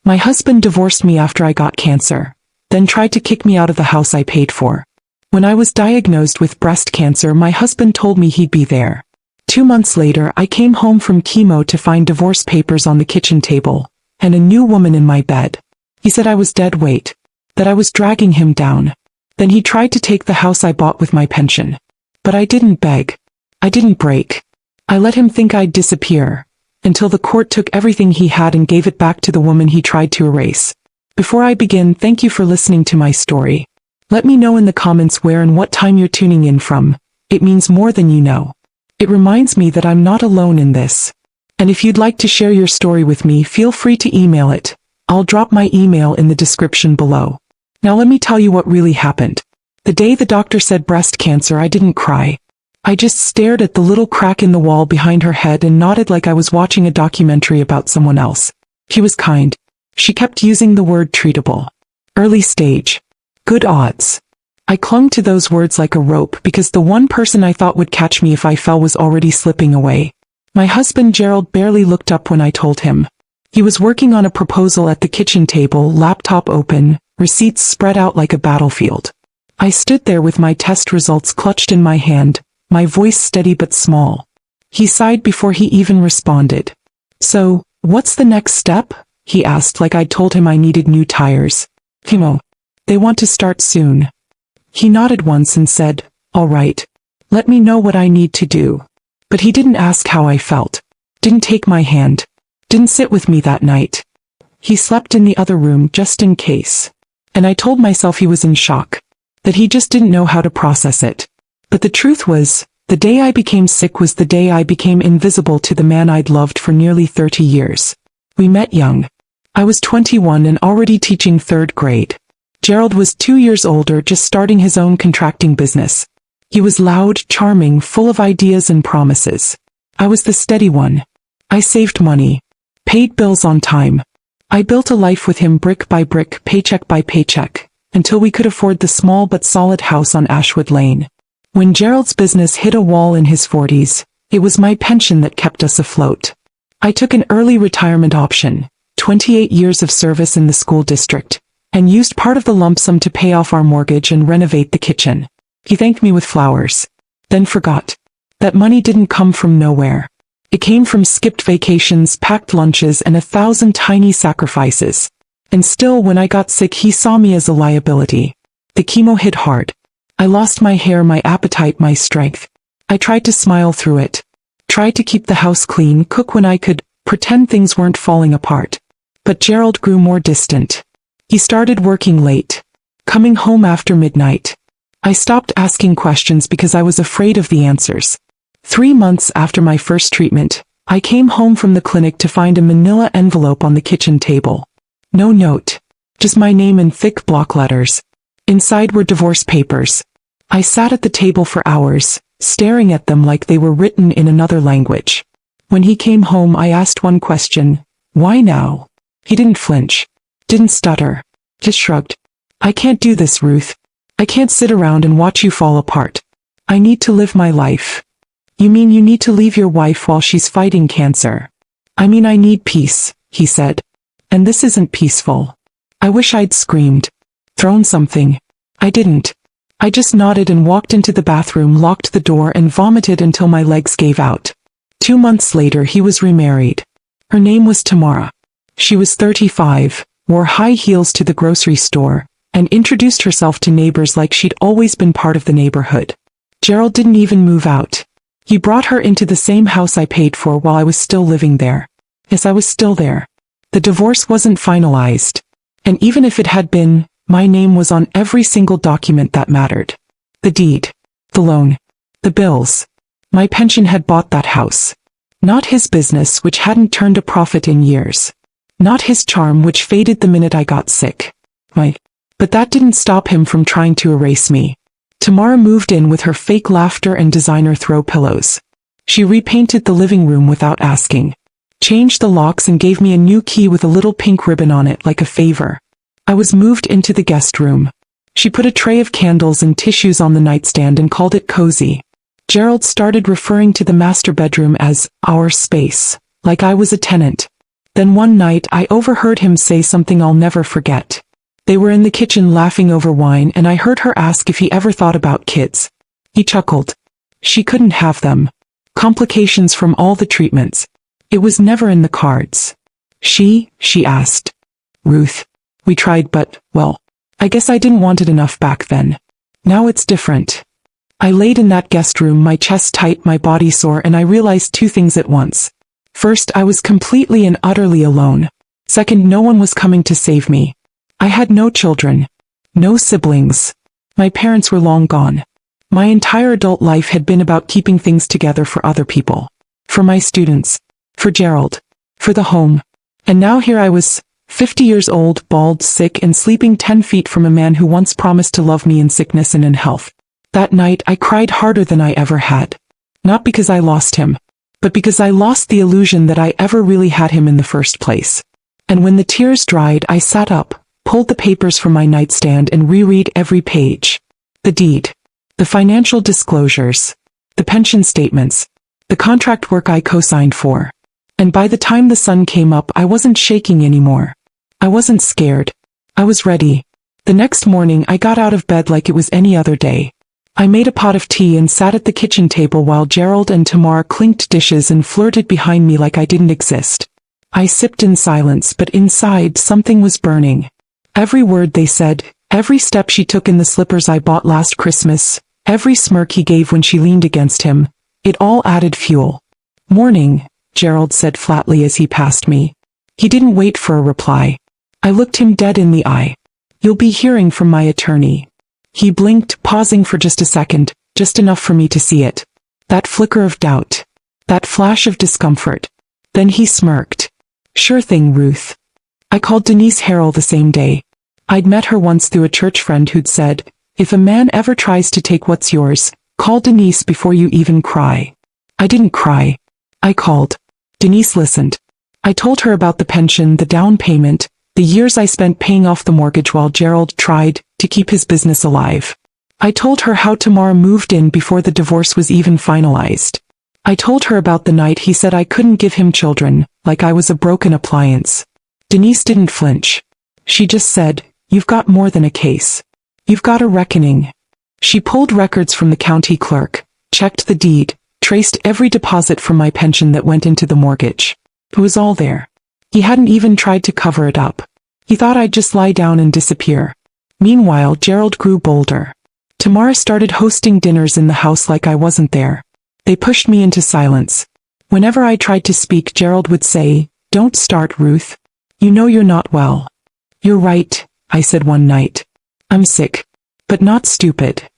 My husband divorced me after I got cancer, then tried to kick me out of the house I paid for. When I was diagnosed with breast cancer, my husband told me he'd be there. 2 months later, I came home from chemo to find divorce papers on the kitchen table, and a new woman in my bed. He said I was dead weight, that I was dragging him down. Then he tried to take the house I bought with my pension. But I didn't beg. I didn't break. I let him think I'd disappear, until the court took everything he had and gave it back to the woman he tried to erase. Before I begin, thank you for listening to my story. Let me know in the comments where and what time you're tuning in from. It means more than you know. It reminds me that I'm not alone in this. And if you'd like to share your story with me, feel free to email it. I'll drop my email in the description below. Now let me tell you what really happened. The day the doctor said breast cancer, I didn't cry. I just stared at the little crack in the wall behind her head and nodded like I was watching a documentary about someone else. She was kind. She kept using the word treatable. Early stage. Good odds. I clung to those words like a rope because the one person I thought would catch me if I fell was already slipping away. My husband Gerald barely looked up when I told him. He was working on a proposal at the kitchen table, laptop open, receipts spread out like a battlefield. I stood there with my test results clutched in my hand, my voice steady but small. He sighed before he even responded. So, what's the next step? He asked like I'd told him I needed new tires. Chemo. They want to start soon. He nodded once and said, all right. Let me know what I need to do. But he didn't ask how I felt. Didn't take my hand. Didn't sit with me that night. He slept in the other room just in case. And I told myself he was in shock. That he just didn't know how to process it. But the truth was, the day I became sick was the day I became invisible to the man I'd loved for nearly 30 years. We met young. I was 21 and already teaching 3rd grade. Gerald was 2 years older, just starting his own contracting business. He was loud, charming, full of ideas and promises. I was the steady one. I saved money. Paid bills on time. I built a life with him brick by brick, paycheck by paycheck, until we could afford the small but solid house on Ashwood Lane. When Gerald's business hit a wall in his 40s, it was my pension that kept us afloat. I took an early retirement option, 28 years of service in the school district, and used part of the lump sum to pay off our mortgage and renovate the kitchen. He thanked me with flowers, then forgot. That money didn't come from nowhere. It came from skipped vacations, packed lunches, and 1,000 tiny sacrifices. And still, when I got sick, he saw me as a liability. The chemo hit hard. I lost my hair, my appetite, my strength. I tried to smile through it. Tried to keep the house clean, cook when I could, pretend things weren't falling apart. But Gerald grew more distant. He started working late. Coming home after midnight. I stopped asking questions because I was afraid of the answers. 3 months after my first treatment, I came home from the clinic to find a manila envelope on the kitchen table. No note. Just my name in thick block letters. Inside were divorce papers. I sat at the table for hours, staring at them like they were written in another language. When he came home, I asked one question. Why now? He didn't flinch. Didn't stutter. Just shrugged. I can't do this, Ruth. I can't sit around and watch you fall apart. I need to live my life. You mean you need to leave your wife while she's fighting cancer? I mean I need peace, he said. And this isn't peaceful. I wish I'd screamed. Thrown something. I didn't. I just nodded and walked into the bathroom, locked the door, and vomited until my legs gave out. 2 months later, he was remarried. Her name was Tamara. She was 35, wore high heels to the grocery store, and introduced herself to neighbors like she'd always been part of the neighborhood. Gerald didn't even move out. He brought her into the same house I paid for while I was still living there. Yes, I was still there. The divorce wasn't finalized. And even if it had been, my name was on every single document that mattered. The deed. The loan. The bills. My pension had bought that house. Not his business, which hadn't turned a profit in years. Not his charm, which faded the minute I got sick. But that didn't stop him from trying to erase me. Tamara moved in with her fake laughter and designer throw pillows. She repainted the living room without asking. Changed the locks and gave me a new key with a little pink ribbon on it like a favor. I was moved into the guest room. She put a tray of candles and tissues on the nightstand and called it cozy. Gerald started referring to the master bedroom as our space, like I was a tenant. Then one night I overheard him say something I'll never forget. They were in the kitchen laughing over wine and I heard her ask if he ever thought about kids. He chuckled. She couldn't have them. Complications from all the treatments. It was never in the cards. She asked. Ruth. We tried but, well, I guess I didn't want it enough back then. Now it's different. I laid in that guest room, my chest tight, my body sore, and I realized two things at once. First, I was completely and utterly alone. Second, no one was coming to save me. I had no children. No siblings. My parents were long gone. My entire adult life had been about keeping things together for other people. For my students. For Gerald. For the home. And now here I was, 50 years old, bald, sick, and sleeping 10 feet from a man who once promised to love me in sickness and in health. That night I cried harder than I ever had. Not because I lost him, but because I lost the illusion that I ever really had him in the first place. And when the tears dried, I sat up, pulled the papers from my nightstand and reread every page. The deed. The financial disclosures. The pension statements. The contract work I co-signed for. And by the time the sun came up, I wasn't shaking anymore. I wasn't scared. I was ready. The next morning I got out of bed like it was any other day. I made a pot of tea and sat at the kitchen table while Gerald and Tamar clinked dishes and flirted behind me like I didn't exist. I sipped in silence, but inside something was burning. Every word they said, every step she took in the slippers I bought last Christmas, every smirk he gave when she leaned against him, it all added fuel. Morning, Gerald said flatly as he passed me. He didn't wait for a reply. I looked him dead in the eye. You'll be hearing from my attorney. He blinked, pausing for just a second, just enough for me to see it. That flicker of doubt. That flash of discomfort. Then he smirked. Sure thing, Ruth. I called Denise Harrell the same day. I'd met her once through a church friend who'd said, if a man ever tries to take what's yours, call Denise before you even cry. I didn't cry. I called. Denise listened. I told her about the pension, the down payment, the years I spent paying off the mortgage while Gerald tried to keep his business alive. I told her how Tamar moved in before the divorce was even finalized. I told her about the night he said I couldn't give him children, like I was a broken appliance. Denise didn't flinch. She just said, you've got more than a case. You've got a reckoning. She pulled records from the county clerk, checked the deed, traced every deposit from my pension that went into the mortgage. It was all there. He hadn't even tried to cover it up. He thought I'd just lie down and disappear. Meanwhile, Gerald grew bolder. Tamara started hosting dinners in the house like I wasn't there. They pushed me into silence. Whenever I tried to speak, Gerald would say, don't start, Ruth. You know you're not well. You're right, I said one night. I'm sick. But not stupid.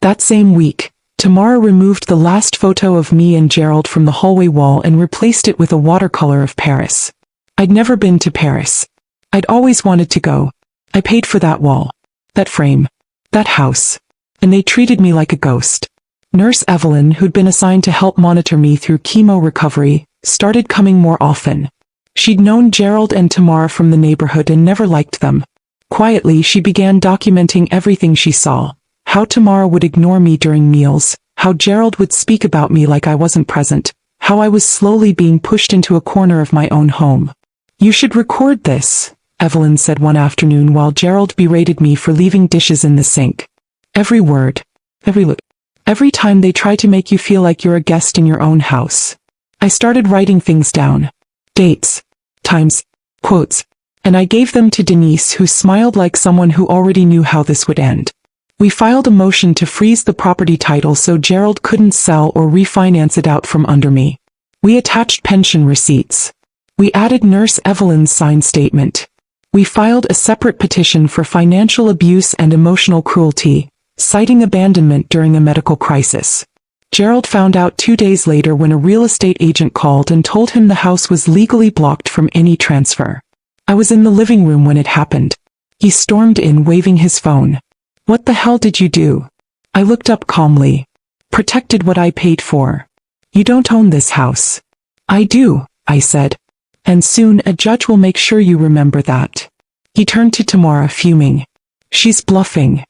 That same week, Tamara removed the last photo of me and Gerald from the hallway wall and replaced it with a watercolor of Paris. I'd never been to Paris. I'd always wanted to go. I paid for that wall. That frame. That house. And they treated me like a ghost. Nurse Evelyn, who'd been assigned to help monitor me through chemo recovery, started coming more often. She'd known Gerald and Tamara from the neighborhood and never liked them. Quietly, she began documenting everything she saw. How Tamara would ignore me during meals, how Gerald would speak about me like I wasn't present, how I was slowly being pushed into a corner of my own home. You should record this, Evelyn said one afternoon while Gerald berated me for leaving dishes in the sink. Every word. Every look. Every time they try to make you feel like you're a guest in your own house. I started writing things down. Dates. Times. Quotes. And I gave them to Denise, who smiled like someone who already knew how this would end. We filed a motion to freeze the property title so Gerald couldn't sell or refinance it out from under me. We attached pension receipts. We added Nurse Evelyn's signed statement. We filed a separate petition for financial abuse and emotional cruelty, citing abandonment during a medical crisis. Gerald found out 2 days later when a real estate agent called and told him the house was legally blocked from any transfer. I was in the living room when it happened. He stormed in waving his phone. What the hell did you do? I looked up calmly. Protected what I paid for. You don't own this house. I do, I said. And soon a judge will make sure you remember that. He turned to Tamara, fuming. She's bluffing.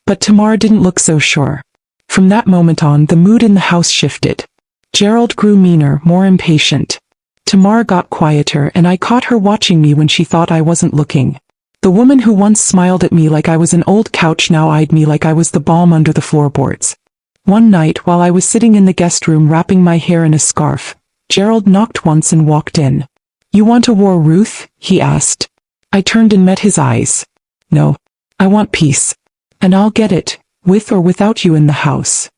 But Tamara didn't look so sure. From that moment on, the mood in the house shifted. Gerald grew meaner, more impatient. Tamara got quieter and I caught her watching me when she thought I wasn't looking. The woman who once smiled at me like I was an old couch now eyed me like I was the balm under the floorboards. One night while I was sitting in the guest room wrapping my hair in a scarf, Gerald knocked once and walked in. "You want a war, Ruth?" he asked. I turned and met his eyes. "No. I want peace. And I'll get it, with or without you in the house."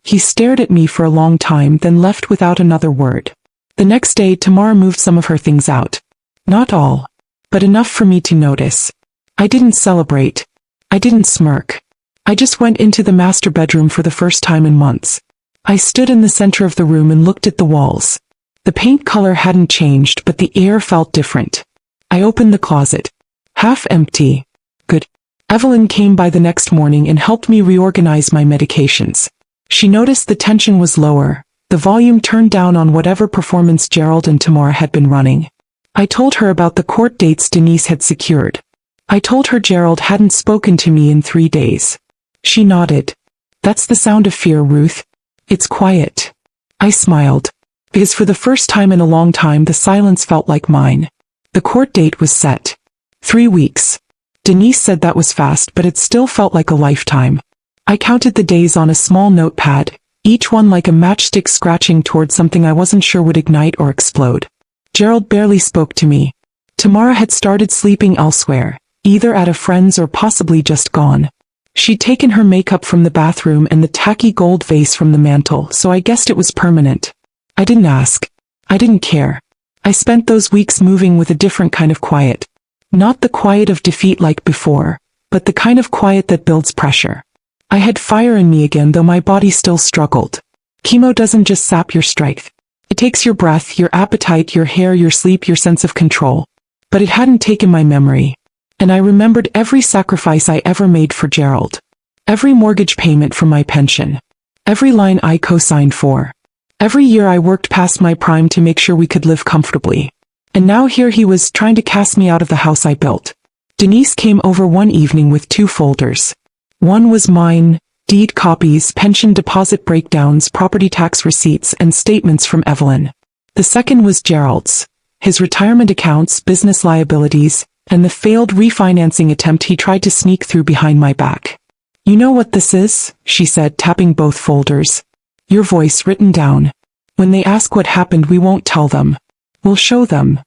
He stared at me for a long time then left without another word. The next day Tamara moved some of her things out. Not all, but enough for me to notice. I didn't celebrate. I didn't smirk. I just went into the master bedroom for the first time in months. I stood in the center of the room and looked at the walls. The paint color hadn't changed, but the air felt different. I opened the closet. Half empty. Good. Evelyn came by the next morning and helped me reorganize my medications. She noticed the tension was lower, the volume turned down on whatever performance Gerald and Tamara had been running. I told her about the court dates Denise had secured. I told her Gerald hadn't spoken to me in 3 days. She nodded. "That's the sound of fear, Ruth. It's quiet." I smiled, because for the first time in a long time the silence felt like mine. The court date was set. 3 weeks. Denise said that was fast, but it still felt like a lifetime. I counted the days on a small notepad, each one like a matchstick scratching toward something I wasn't sure would ignite or explode. Gerald barely spoke to me. Tamara had started sleeping elsewhere, either at a friend's or possibly just gone. She'd taken her makeup from the bathroom and the tacky gold vase from the mantel, so I guessed it was permanent. I didn't ask. I didn't care. I spent those weeks moving with a different kind of quiet. Not the quiet of defeat like before, but the kind of quiet that builds pressure. I had fire in me again, though my body still struggled. Chemo doesn't just sap your strength. It takes your breath, your appetite, your hair, your sleep, your sense of control. But it hadn't taken my memory. And I remembered every sacrifice I ever made for Gerald. Every mortgage payment from my pension. Every line I co-signed for. Every year I worked past my prime to make sure we could live comfortably. And now here he was trying to cast me out of the house I built. Denise came over one evening with 2 folders. One was mine, deed copies, pension deposit breakdowns, property tax receipts, and statements from Evelyn. The second was Gerald's. His retirement accounts, business liabilities, and the failed refinancing attempt he tried to sneak through behind my back. "You know what this is?" she said, tapping both folders. "Your voice written down. When they ask what happened, we won't tell them. We'll show them."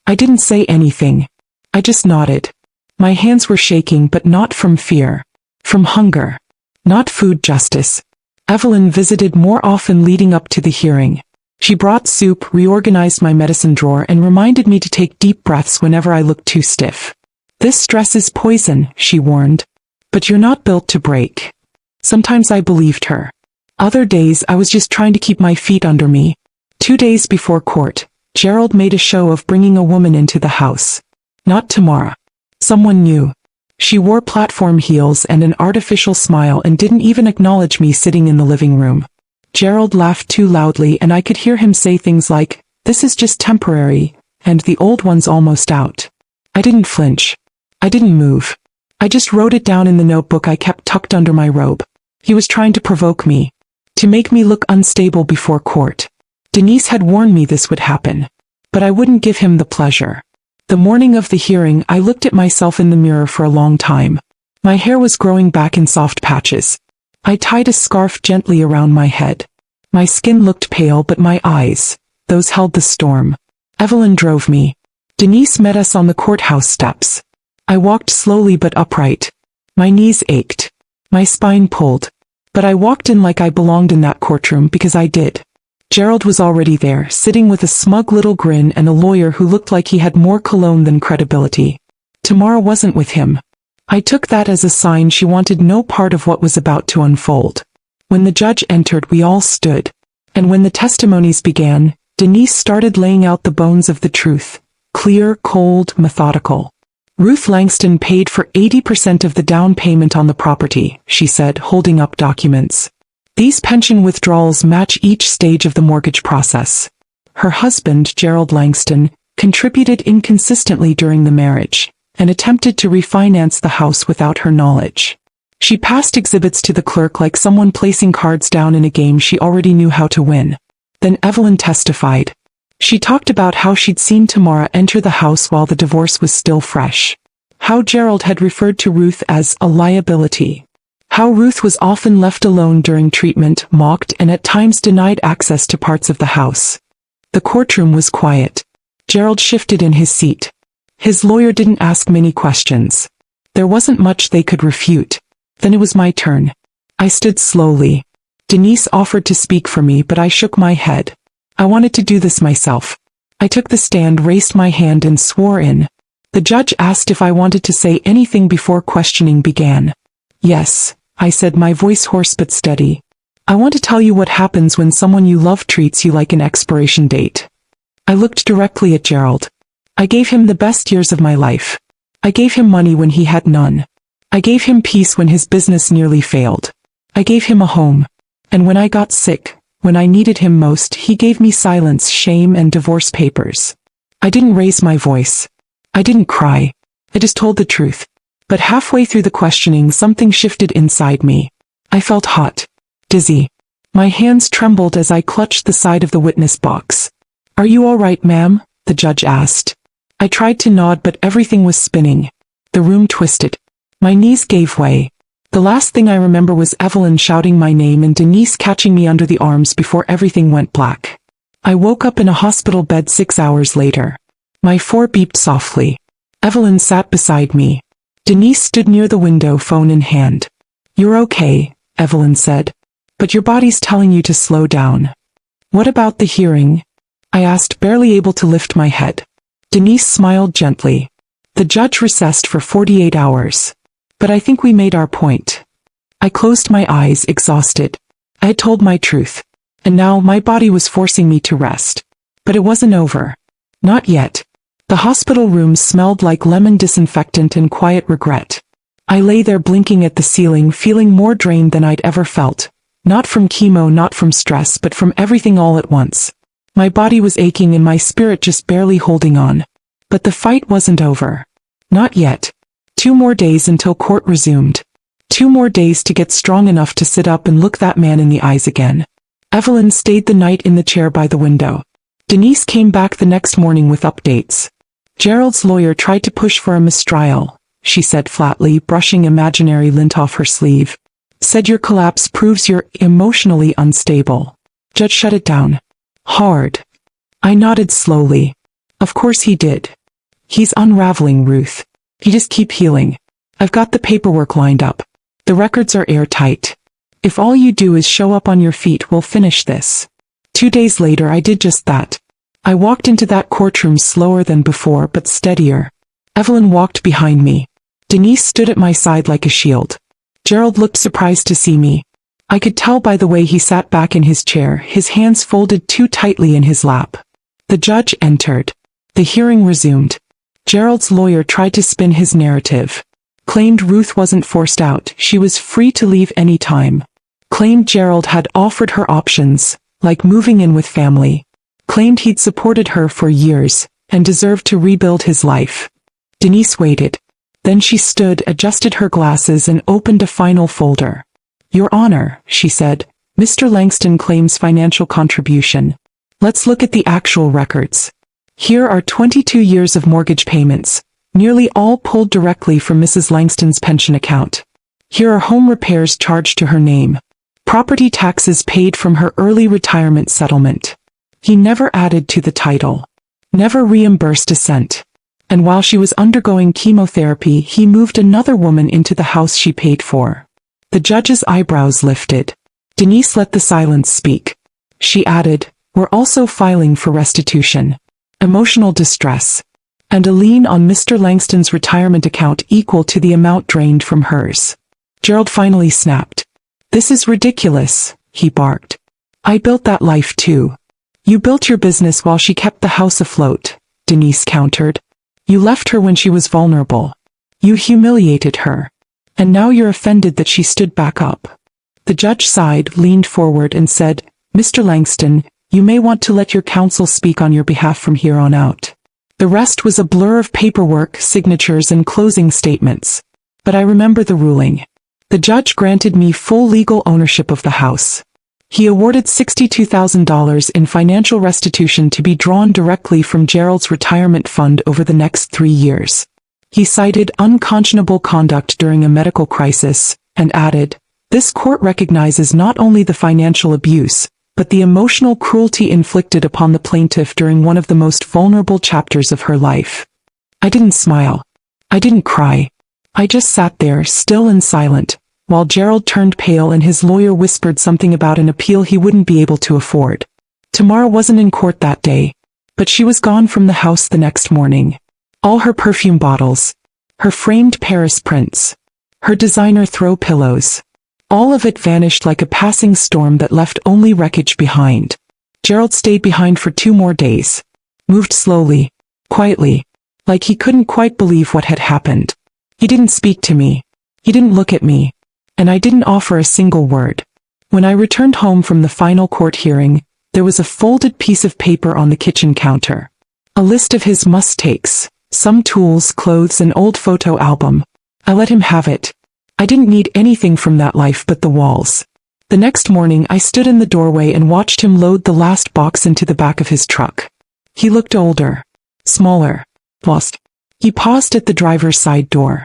I didn't say anything. I just nodded. My hands were shaking, but not from fear. From hunger. Not food justice. Evelyn visited more often leading up to the hearing. She brought soup, reorganized my medicine drawer, and reminded me to take deep breaths whenever I looked too stiff. "This stress is poison," she warned. "But you're not built to break." Sometimes I believed her. Other days I was just trying to keep my feet under me. 2 days before court, Gerald made a show of bringing a woman into the house. Not Tamara. Someone new. She wore platform heels and an artificial smile and didn't even acknowledge me sitting in the living room. Gerald laughed too loudly and I could hear him say things like, "This is just temporary, and the old one's almost out." I didn't flinch. I didn't move. I just wrote it down in the notebook I kept tucked under my robe. He was trying to provoke me. To make me look unstable before court. Denise had warned me this would happen. But I wouldn't give him the pleasure. The morning of the hearing, I looked at myself in the mirror for a long time. My hair was growing back in soft patches. I tied a scarf gently around my head. My skin looked pale, but my eyes, those held the storm. Evelyn drove me. Denise met us on the courthouse steps. I walked slowly but upright. My knees ached. My spine pulled. But I walked in like I belonged in that courtroom because I did. Gerald was already there, sitting with a smug little grin and a lawyer who looked like he had more cologne than credibility. Tamara wasn't with him. I took that as a sign she wanted no part of what was about to unfold. When the judge entered, we all stood. And when the testimonies began, Denise started laying out the bones of the truth. Clear, cold, methodical. "Ruth Langston paid for 80% of the down payment on the property," she said, holding up documents. "These pension withdrawals match each stage of the mortgage process. Her husband, Gerald Langston, contributed inconsistently during the marriage, and attempted to refinance the house without her knowledge. She passed exhibits to the clerk like someone placing cards down in a game she already knew how to win. Then Evelyn testified. She talked about how she'd seen Tamara enter the house while the divorce was still fresh. How Gerald had referred to Ruth as a liability. How Ruth was often left alone during treatment, mocked, and at times denied access to parts of the house. The courtroom was quiet. Gerald shifted in his seat. His lawyer didn't ask many questions. There wasn't much they could refute. Then it was my turn. I stood slowly. Denise offered to speak for me, but I shook my head. I wanted to do this myself. I took the stand, raised my hand, and swore in. The judge asked if I wanted to say anything before questioning began. Yes, I said, my voice hoarse but steady. I want to tell you what happens when someone you love treats you like an expiration date. I looked directly at Gerald. I gave him the best years of my life. I gave him money when he had none. I gave him peace when his business nearly failed. I gave him a home. And when I got sick, when I needed him most, he gave me silence, shame, and divorce papers. I didn't raise my voice. I didn't cry. I just told the truth. But halfway through the questioning, something shifted inside me. I felt hot, dizzy. My hands trembled as I clutched the side of the witness box. "Are you all right, ma'am?" the judge asked. I tried to nod, but everything was spinning. The room twisted. My knees gave way. The last thing I remember was Evelyn shouting my name and Denise catching me under the arms before everything went black. I woke up in a hospital bed 6 hours later. My phone beeped softly. Evelyn sat beside me. Denise stood near the window, phone in hand. "You're okay," Evelyn said. "But your body's telling you to slow down." "What about the hearing?" I asked, barely able to lift my head. Denise smiled gently. "The judge recessed for 48 hours. But I think we made our point." I closed my eyes, exhausted. I had told my truth. And now my body was forcing me to rest. But it wasn't over. Not yet. The hospital room smelled like lemon disinfectant and quiet regret. I lay there blinking at the ceiling, feeling more drained than I'd ever felt. Not from chemo, not from stress, but from everything all at once. My body was aching and my spirit just barely holding on. But the fight wasn't over. Not yet. 2 more days until court resumed. 2 more days to get strong enough to sit up and look that man in the eyes again. Evelyn stayed the night in the chair by the window. Denise came back the next morning with updates. "Gerald's lawyer tried to push for a mistrial," she said flatly, brushing imaginary lint off her sleeve. "Said your collapse proves you're emotionally unstable." Judge shut it down. Hard. I nodded slowly. "Of course he did. He's unraveling, Ruth. You just keep healing. I've got the paperwork lined up. The records are airtight. If all you do is show up on your feet, we'll finish this." 2 days later, I did just that. I walked into that courtroom slower than before, but steadier. Evelyn walked behind me. Denise stood at my side like a shield. Gerald looked surprised to see me. I could tell by the way he sat back in his chair, his hands folded too tightly in his lap. The judge entered. The hearing resumed. Gerald's lawyer tried to spin his narrative. Claimed Ruth wasn't forced out, she was free to leave any time. Claimed Gerald had offered her options, like moving in with family. Claimed he'd supported her for years, and deserved to rebuild his life. Denise waited. Then she stood, adjusted her glasses, and opened a final folder. "Your Honor," she said, "Mr. Langston claims financial contribution. Let's look at the actual records. Here are 22 years of mortgage payments, nearly all pulled directly from Mrs. Langston's pension account. Here are home repairs charged to her name. Property taxes paid from her early retirement settlement. He never added to the title. Never reimbursed a cent. And while she was undergoing chemotherapy, he moved another woman into the house she paid for." The judge's eyebrows lifted. Denise let the silence speak. She added, "We're also filing for restitution, emotional distress, and a lien on Mr. Langston's retirement account equal to the amount drained from hers." Gerald finally snapped. "This is ridiculous," he barked. "I built that life too." "You built your business while she kept the house afloat," Denise countered. "You left her when she was vulnerable. You humiliated her. And now you're offended that she stood back up." The judge sighed, leaned forward, and said, "Mr. Langston, you may want to let your counsel speak on your behalf from here on out." The rest was a blur of paperwork, signatures, and closing statements. But I remember the ruling. The judge granted me full legal ownership of the house. He awarded $62,000 in financial restitution to be drawn directly from Gerald's retirement fund over the next 3 years. He cited unconscionable conduct during a medical crisis, and added, "This court recognizes not only the financial abuse, but the emotional cruelty inflicted upon the plaintiff during one of the most vulnerable chapters of her life." I didn't smile. I didn't cry. I just sat there, still and silent, while Gerald turned pale and his lawyer whispered something about an appeal he wouldn't be able to afford. Tamara wasn't in court that day, but she was gone from the house the next morning. All her perfume bottles, her framed Paris prints, her designer throw pillows, all of it vanished like a passing storm that left only wreckage behind. Gerald stayed behind for 2 more days. Moved slowly, quietly, like he couldn't quite believe what had happened. He didn't speak to me. He didn't look at me. And I didn't offer a single word. When I returned home from the final court hearing, there was a folded piece of paper on the kitchen counter. A list of his must-takes, some tools, clothes, an old photo album. I let him have it. I didn't need anything from that life but the walls. The next morning I stood in the doorway and watched him load the last box into the back of his truck. He looked older, smaller, lost. He paused at the driver's side door.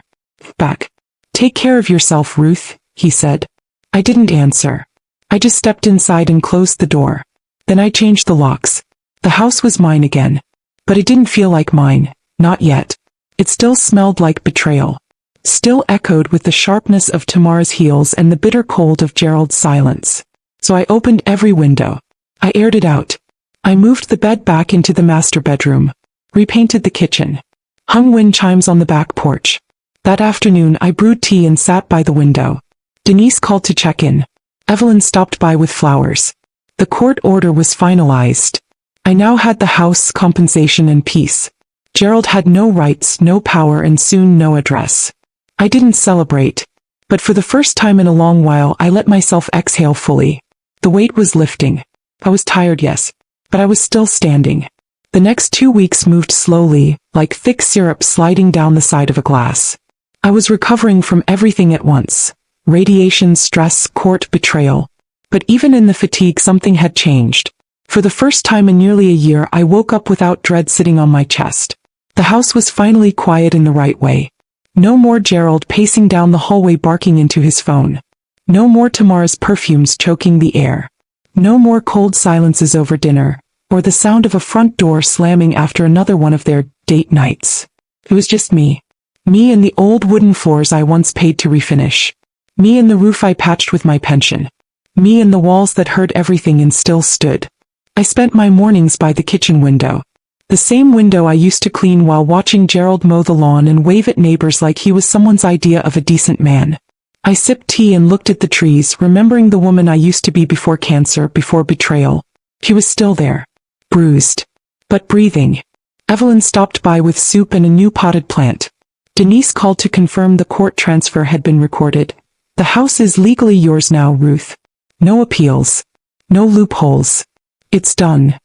"Back. Take care of yourself, Ruth," he said. I didn't answer. I just stepped inside and closed the door. Then I changed the locks. The house was mine again. But it didn't feel like mine, not yet. It still smelled like betrayal. Still echoed with the sharpness of Tamara's heels and the bitter cold of Gerald's silence. So I opened every window. I aired it out. I moved the bed back into the master bedroom. Repainted the kitchen. Hung wind chimes on the back porch. That afternoon I brewed tea and sat by the window. Denise called to check in. Evelyn stopped by with flowers. The court order was finalized. I now had the house, compensation, and peace. Gerald had no rights, no power, and soon no address. I didn't celebrate. But for the first time in a long while I let myself exhale fully. The weight was lifting. I was tired, yes, but I was still standing. The next 2 weeks moved slowly, like thick syrup sliding down the side of a glass. I was recovering from everything at once. Radiation, stress, court, betrayal. But even in the fatigue something had changed. For the first time in nearly a year I woke up without dread sitting on my chest. The house was finally quiet in the right way. No more Gerald pacing down the hallway barking into his phone. No more Tamara's perfumes choking the air. No more cold silences over dinner, or the sound of a front door slamming after another one of their date nights. It was just me. Me and the old wooden floors I once paid to refinish. Me and the roof I patched with my pension. Me and the walls that heard everything and still stood. I spent my mornings by the kitchen window. The same window I used to clean while watching Gerald mow the lawn and wave at neighbors like he was someone's idea of a decent man. I sipped tea and looked at the trees, remembering the woman I used to be before cancer, before betrayal. She was still there. Bruised. But breathing. Evelyn stopped by with soup and a new potted plant. Denise called to confirm the court transfer had been recorded. "The house is legally yours now, Ruth. No appeals. No loopholes. It's done."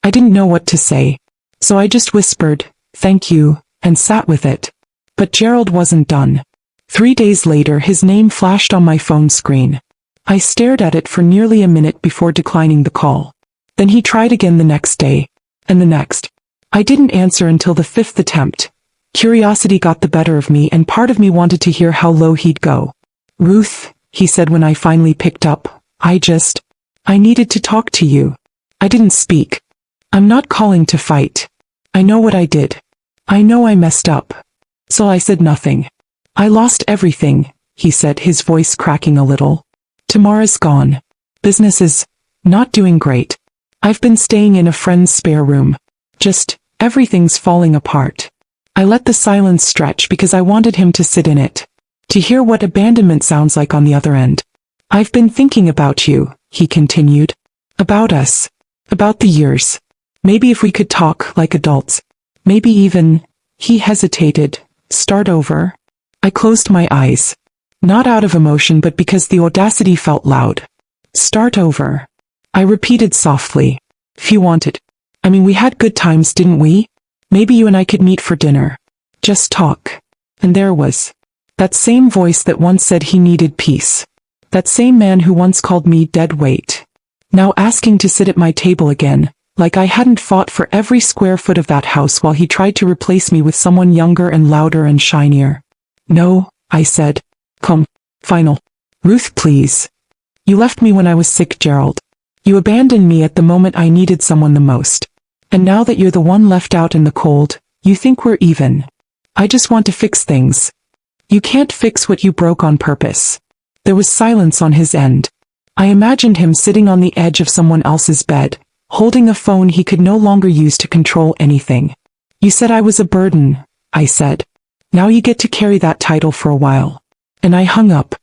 I didn't know what to say. So I just whispered, "Thank you," and sat with it. But Gerald wasn't done. 3 days later his name flashed on my phone screen. I stared at it for nearly a minute before declining the call. Then he tried again the next day. And the next. I didn't answer until the 5th attempt. Curiosity got the better of me and part of me wanted to hear how low he'd go. "Ruth," he said when I finally picked up, I needed to talk to you." I didn't speak. I'm not calling to fight. I know what I did. I know I messed up. So I said nothing. "I lost everything," he said, his voice cracking a little. "Tamara's gone. Business is not doing great. I've been staying in a friend's spare room. Just, everything's falling apart." I let the silence stretch because I wanted him to sit in it. To hear what abandonment sounds like on the other end. "I've been thinking about you," he continued. "About us. About the years. Maybe if we could talk like adults. Maybe even," he hesitated, "start over." I closed my eyes. Not out of emotion but because the audacity felt loud. "Start over." I repeated softly. "If you wanted. I mean, we had good times, didn't we? Maybe you and I could meet for dinner. Just talk." And there was that same voice that once said he needed peace. That same man who once called me dead weight. now asking to sit at my table again, like I hadn't fought for every square foot of that house while he tried to replace me with someone younger and louder and shinier. No, I said. Come, final. Ruth, please. You left me when I was sick, Gerald. You abandoned me at the moment I needed someone the most. And now that you're the one left out in the cold, you think we're even. I just want to fix things. You can't fix what you broke on purpose. There was silence on his end. I imagined him sitting on the edge of someone else's bed, holding a phone he could no longer use to control anything. You said I was a burden, I said. Now you get to carry that title for a while. And I hung up.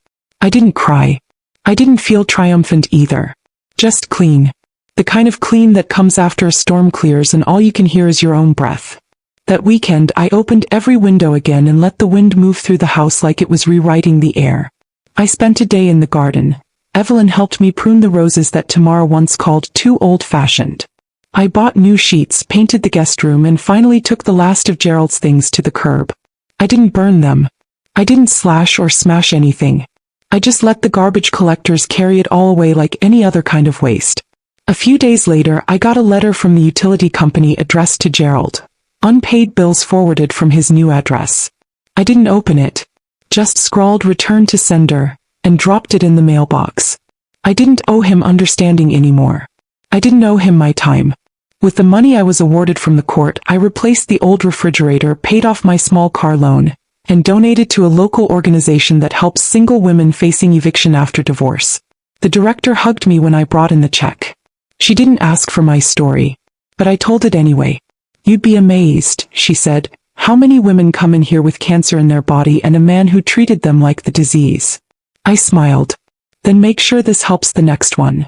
I didn't cry. I didn't feel triumphant either. Just clean. The kind of clean that comes after a storm clears and all you can hear is your own breath. That weekend I opened every window again and let the wind move through the house like it was rewriting the air. I spent a day in the garden. Evelyn helped me prune the roses that Tamara once called too old-fashioned. I bought new sheets, painted the guest room, and finally took the last of Gerald's things to the curb. I didn't burn them. I didn't slash or smash anything. I just let the garbage collectors carry it all away like any other kind of waste. A few days later, I got a letter from the utility company addressed to Gerald. Unpaid bills forwarded from his new address. I didn't open it. Just scrawled "return to sender" and dropped it in the mailbox. I didn't owe him understanding anymore. I didn't owe him my time. With the money I was awarded from the court, I replaced the old refrigerator, paid off my small car loan, and donated to a local organization that helps single women facing eviction after divorce. The director hugged me when I brought in the check. She didn't ask for my story, but I told it anyway. You'd be amazed, she said, how many women come in here with cancer in their body and a man who treated them like the disease. I smiled. Then make sure this helps the next one.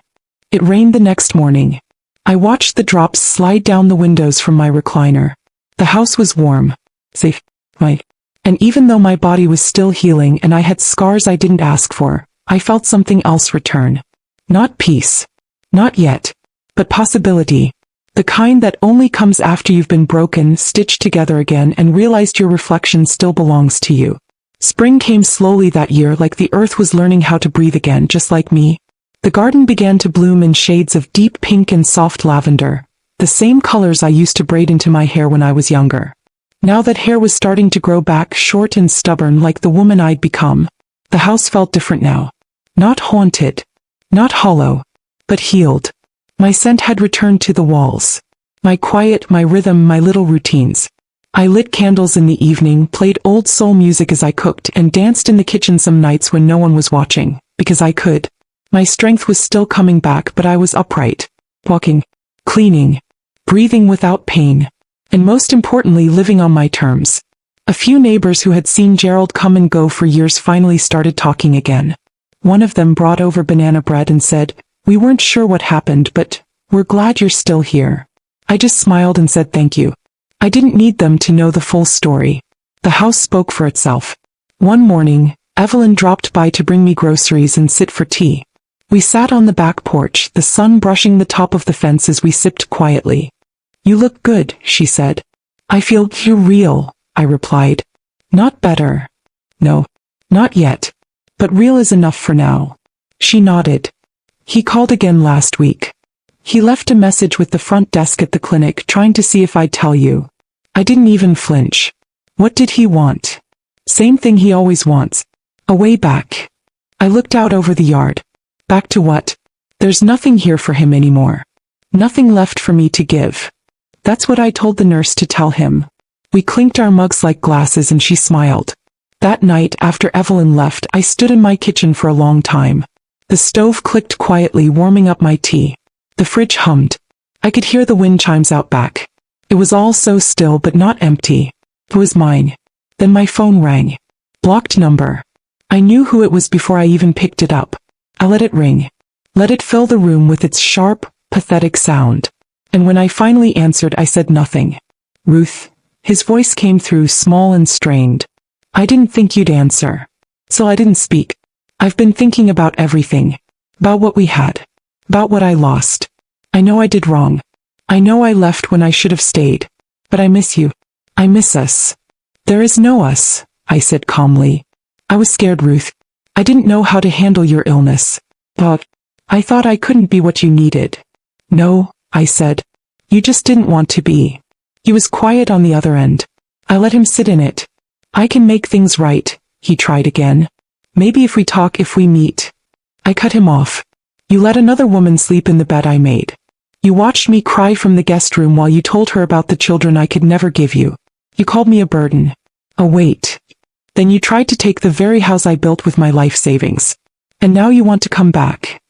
It rained the next morning. I watched the drops slide down the windows from my recliner. The house was warm, safe, and even though my body was still healing and I had scars I didn't ask for, I felt something else return. Not peace. Not yet. But possibility. The kind that only comes after you've been broken, stitched together again, and realized your reflection still belongs to you. Spring came slowly that year, like the earth was learning how to breathe again, just like me. The garden began to bloom in shades of deep pink and soft lavender, the same colors I used to braid into my hair when I was younger. Now that hair was starting to grow back, short and stubborn like the woman I'd become. The house felt different now. Not haunted. Not hollow. But healed. My scent had returned to the walls. My quiet, my rhythm, my little routines. I lit candles in the evening, played old soul music as I cooked, and danced in the kitchen some nights when no one was watching, because I could. My strength was still coming back, but I was upright. Walking. Cleaning. Breathing without pain. And most importantly, living on my terms. A few neighbors who had seen Gerald come and go for years finally started talking again. One of them brought over banana bread and said, "We weren't sure what happened, but we're glad you're still here." I just smiled and said thank you. I didn't need them to know the full story. The house spoke for itself. One morning, Evelyn dropped by to bring me groceries and sit for tea. We sat on the back porch, the sun brushing the top of the fence as we sipped quietly. "You look good," she said. "I feel you're real," I replied. "Not better." "No, not yet. But real is enough for now." She nodded. "He called again last week. He left a message with the front desk at the clinic trying to see if I'd tell you." I didn't even flinch. What did he want? Same thing he always wants. A way back. I looked out over the yard. Back to what? There's nothing here for him anymore. Nothing left for me to give. That's what I told the nurse to tell him. We clinked our mugs like glasses and she smiled. That night, after Evelyn left, I stood in my kitchen for a long time. The stove clicked quietly, warming up my tea. The fridge hummed. I could hear the wind chimes out back. It was all so still but not empty. It was mine. Then my phone rang. Blocked number. I knew who it was before I even picked it up. I let it ring. Let it fill the room with its sharp, pathetic sound. And when I finally answered, I said nothing. "Ruth." His voice came through, small and strained. "I didn't think you'd answer. So I didn't speak. I've been thinking about everything. About what we had. About what I lost. I know I did wrong. I know I left when I should have stayed. But I miss you. I miss us." "There is no us," I said calmly. "I was scared, Ruth. I didn't know how to handle your illness. But I thought I couldn't be what you needed. No, I said. You just didn't want to be. He was quiet on the other end. I let him sit in it. I can make things right, he tried again. Maybe if we talk, if we meet. I cut him off. You let another woman sleep in the bed I made. You watched me cry from the guest room while you told her about the children I could never give you. You called me a burden. A weight. Then you tried to take the very house I built with my life savings. And now you want to come back.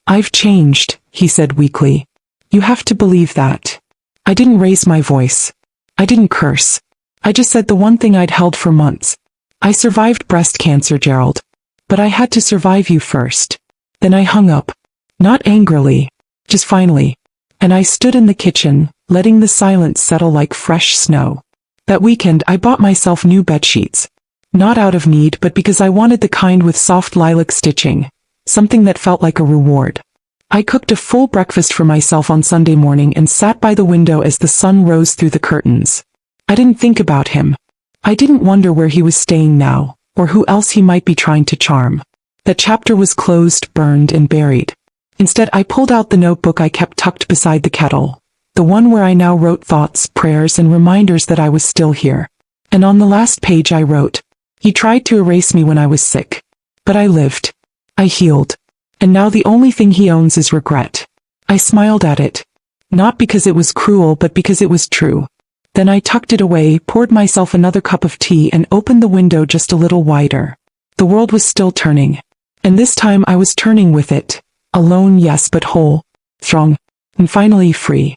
I've changed, he said weakly. You have to believe that. I didn't raise my voice. I didn't curse. I just said the one thing I'd held for months. I survived breast cancer, Gerald. But I had to survive you first. Then I hung up. Not angrily. Just finally. And I stood in the kitchen, letting the silence settle like fresh snow. That weekend I bought myself new bedsheets. Not out of need, but because I wanted the kind with soft lilac stitching. Something that felt like a reward. I cooked a full breakfast for myself on Sunday morning and sat by the window as the sun rose through the curtains. I didn't think about him. I didn't wonder where he was staying now, or who else he might be trying to charm. That chapter was closed, burned, and buried. Instead, I pulled out the notebook I kept tucked beside the kettle. The one where I now wrote thoughts, prayers, and reminders that I was still here. And on the last page I wrote, he tried to erase me when I was sick. But I lived. I healed. And now the only thing he owns is regret. I smiled at it. Not because it was cruel, but because it was true. Then I tucked it away, poured myself another cup of tea, and opened the window just a little wider. The world was still turning. And this time I was turning with it. Alone, yes, but whole, strong, and finally free.